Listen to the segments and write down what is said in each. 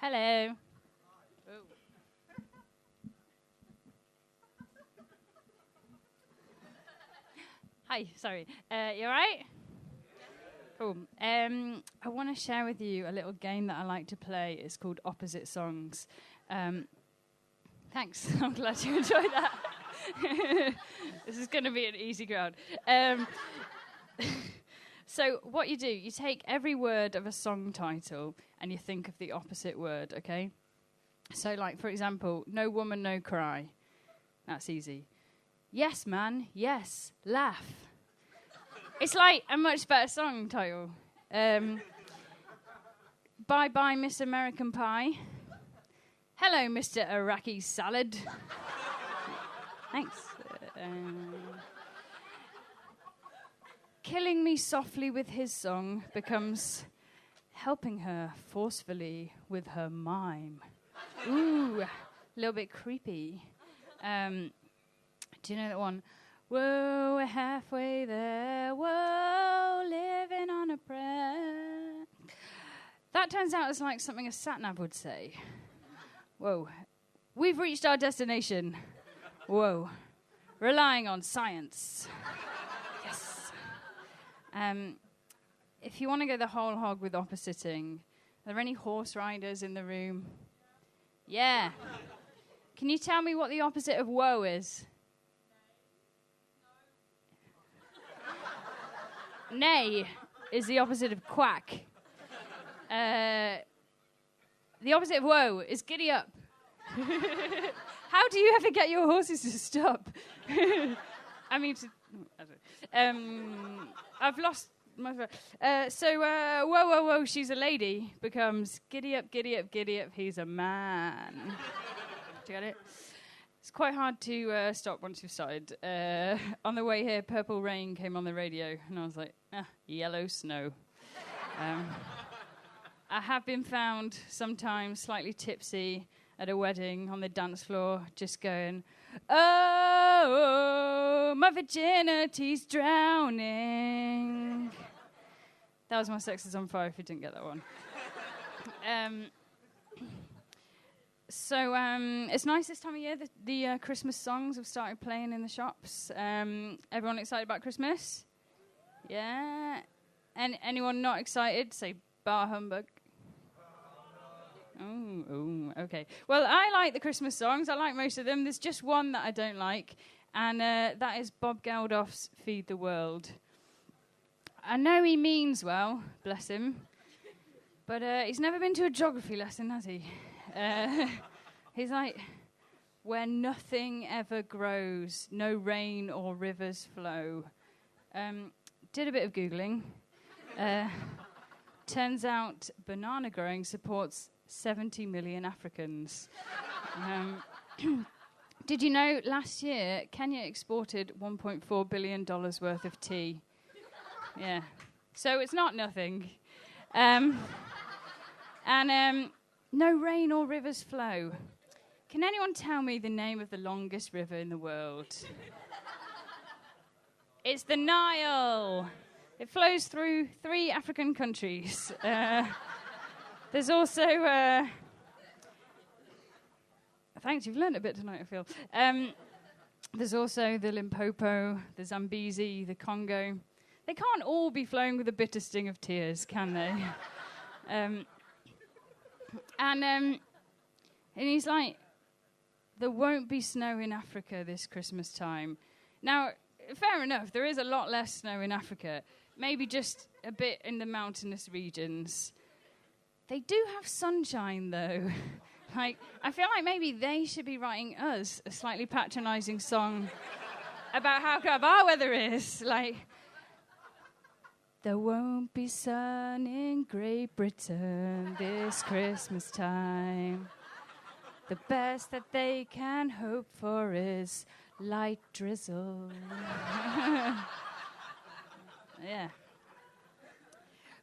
Hello. Hi, sorry. You all right? Cool. I want to share with you a little game that I like to play. It's called Opposite Songs. Thanks. I'm glad you enjoyed that. This is going to be an easy crowd. So what you do, you take every word of a song title and you think of the opposite word, okay? So, like, for example, No Woman, No Cry. That's easy. Yes, man, yes, laugh. It's like a much better song title. Bye Bye Miss American Pie. Hello, Mr. Iraqi Salad. Thanks. Killing me softly with his song becomes helping her forcefully with her mime. Ooh, a little bit creepy. Do you know that one? Whoa, we're halfway there. Whoa, living on a prayer. That turns out as like something a sat-nav would say. Whoa, we've reached our destination. Whoa, relying on science. Yes. If you want to go the whole hog with oppositing, are there any horse riders in the room? Yeah. Can you tell me what the opposite of woe is? Nay is the opposite of quack. The opposite of woe is giddy up. How do you ever get your horses to stop? I mean, I've lost my... whoa, whoa, whoa, she's a lady becomes giddy up, giddy up, giddy up, he's a man. Do you get it? It's quite hard to stop once you've started. On the way here, Purple Rain came on the radio, and I was like, yellow snow. I have been found sometimes slightly tipsy at a wedding on the dance floor, just going, oh, my virginity's drowning. That was my Sex is on Fire, if you didn't get that one. So it's nice this time of year. The Christmas songs have started playing in the shops. Everyone excited about Christmas? Yeah. And anyone not excited? Say bar humbug. Oh, okay. Well, I like the Christmas songs. I like most of them. There's just one that I don't like, and that is Bob Geldof's Feed the World. I know he means well, bless him, but he's never been to a geography lesson, has he? He's like, where nothing ever grows, no rain or rivers flow. Did a bit of Googling. Turns out banana growing supports 70 million Africans. Did you know last year Kenya exported $1.4 billion worth of tea? Yeah. So it's not nothing. No rain or rivers flow. Can anyone tell me the name of the longest river in the world? It's the Nile. It flows through 3 African countries. There's also... thanks, you've learned a bit tonight, I feel. There's also the Limpopo, the Zambezi, the Congo. They can't all be flowing with the bitter sting of tears, can they? And he's like, there won't be snow in Africa this Christmas time. Now, fair enough, there is a lot less snow in Africa. Maybe just a bit in the mountainous regions. They do have sunshine, though. Like, I feel like maybe they should be writing us a slightly patronising song about how crap our weather is. Like, there won't be sun in Great Britain this Christmas time. The best that they can hope for is light drizzle. Yeah.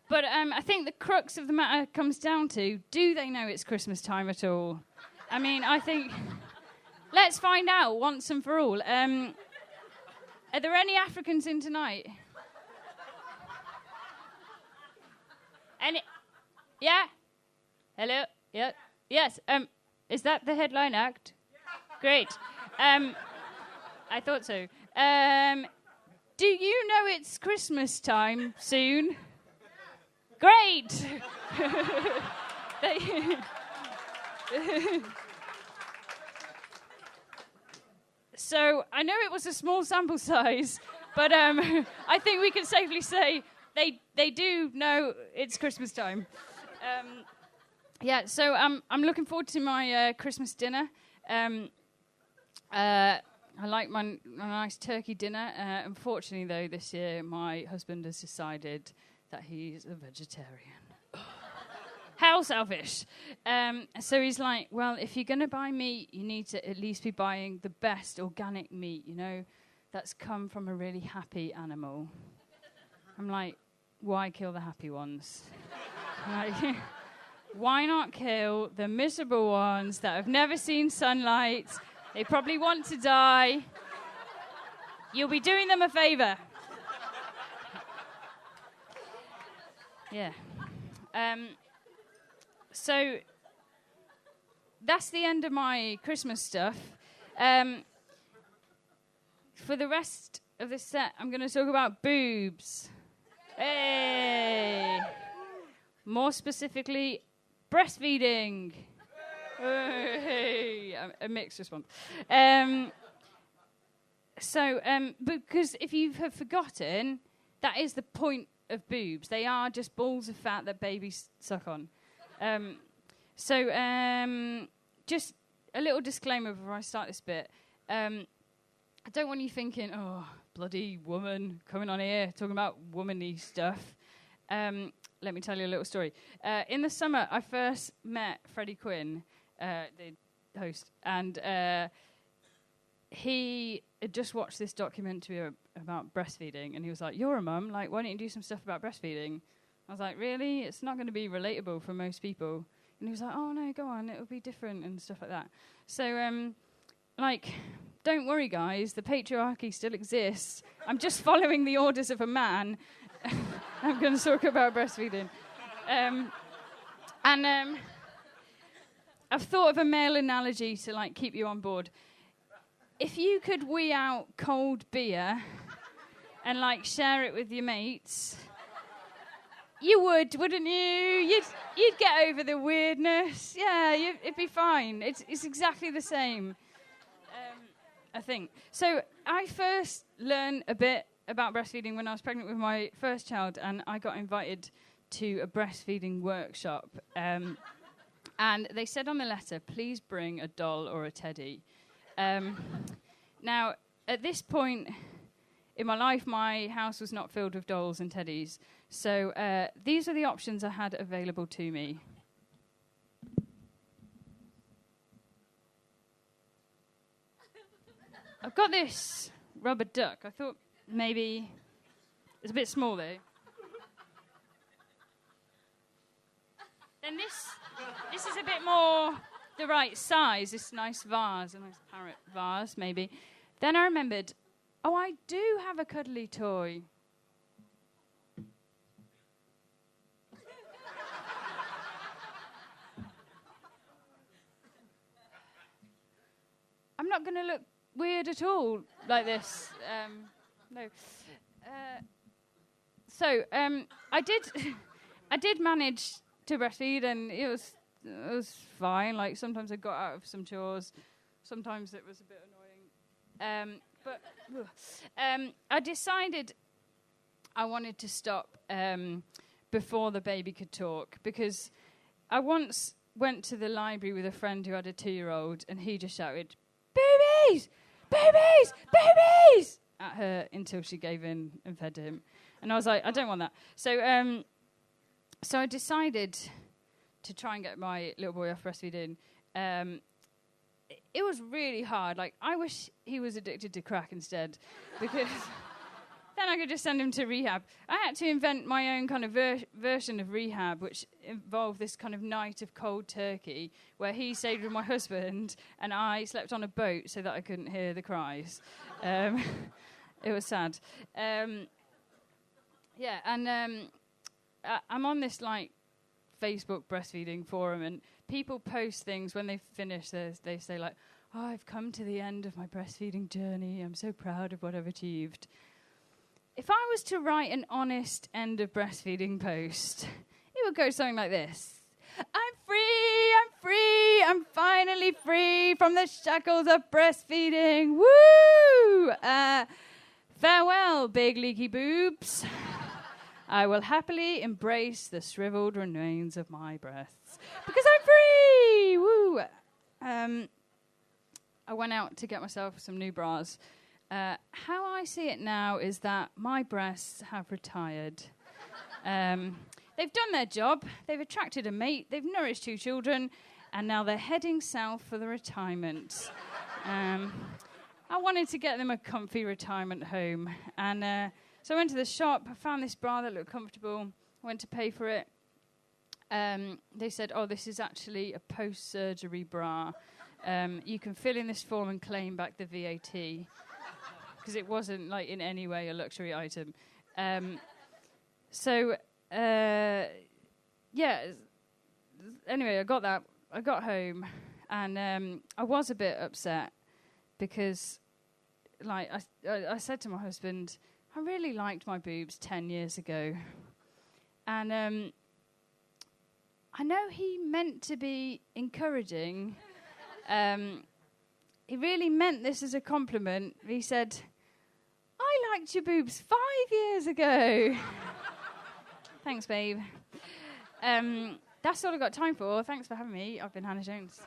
But I think the crux of the matter comes down to, do they know it's Christmas time at all? I mean, I think, let's find out once and for all. Are there any Africans in tonight? Any? Yeah? Hello? Yeah? Yes. Is that the headline act? Great. I thought so. Do you know it's Christmas time soon? Great. So I know it was a small sample size, but I think we can safely say they do know it's Christmas time. So I'm looking forward to my Christmas dinner. I like my nice turkey dinner. Unfortunately, though, this year my husband has decided that he's a vegetarian. How selfish. So he's like, well, if you're going to buy meat, you need to at least be buying the best organic meat, that's come from a really happy animal. I'm like, why kill the happy ones? Like, why not kill the miserable ones that have never seen sunlight? They probably want to die. You'll be doing them a favor. Yeah. So that's the end of my Christmas stuff. For the rest of the set, I'm going to talk about boobs. Hey! More specifically, breastfeeding. Hey! A mixed response. Because if you have forgotten, that is the point of boobs. They are just balls of fat that babies suck on. Just a little disclaimer before I start this bit. I don't want you thinking, oh, bloody woman coming on here talking about womanly stuff. Let me tell you a little story. In the summer, I first met Freddie Quinn, the host, and he had just watched this documentary about breastfeeding, and he was like, you're a mum, like, why don't you do some stuff about breastfeeding? I was like, really? It's not going to be relatable for most people. And he was like, oh, no, go on, it'll be different and stuff like that. So, don't worry, guys, the patriarchy still exists. I'm just following the orders of a man. I'm going to talk about breastfeeding. I've thought of a male analogy to, keep you on board. If you could wee out cold beer and, share it with your mates, you would, wouldn't you? You'd get over the weirdness. Yeah, it'd be fine. It's exactly the same, I think. So I first learned a bit about breastfeeding when I was pregnant with my first child, and I got invited to a breastfeeding workshop. And they said on the letter, please bring a doll or a teddy. Now, at this point in my life, my house was not filled with dolls and teddies. So these are the options I had available to me. I've got this rubber duck. I thought maybe it's a bit small, though. Then this is a bit more the right size. This nice vase, a nice parrot vase, maybe. Then I remembered, oh, I do have a cuddly toy. I'm not going to look weird at all like this. No. I did manage to breastfeed, and it was fine. Sometimes I got out of some chores, sometimes it was a bit annoying. I decided I wanted to stop before the baby could talk, because I once went to the library with a friend who had a 2-year-old, and he just shouted, "Babies! Babies! Babies!" at her until she gave in and fed him. And I was like, I don't want that. So I decided to try and get my little boy off breastfeeding. It was really hard. I wish he was addicted to crack instead, because then I could just send him to rehab. I had to invent my own kind of version of rehab, which involved this kind of night of cold turkey, where he stayed with my husband and I slept on a boat so that I couldn't hear the cries. It was sad. I'm on this Facebook breastfeeding forum, and people post things when they finish. They say like, "Oh, I've come to the end of my breastfeeding journey. I'm so proud of what I've achieved." If I was to write an honest end of breastfeeding post, it would go something like this. I'm free, I'm finally free from the shackles of breastfeeding. Woo! Farewell, big leaky boobs. I will happily embrace the shriveled remains of my breasts because I'm free! Woo! I went out to get myself some new bras. How I see it now is that my breasts have retired. They've done their job, they've attracted a mate, they've nourished 2 children, and now they're heading south for the retirement. I wanted to get them a comfy retirement home. And so I went to the shop, I found this bra that looked comfortable, went to pay for it. They said, "Oh, this is actually a post-surgery bra. You can fill in this form and claim back the VAT." Because it wasn't, like, in any way a luxury item. Anyway, I got that. I got home, and I was a bit upset because, like, I said to my husband, I really liked my boobs 10 years ago. And I know he meant to be encouraging. He really meant this as a compliment. He said, "I liked your boobs 5 years ago." Thanks, babe. That's all I've got time for. Thanks for having me. I've been Hannah Jones.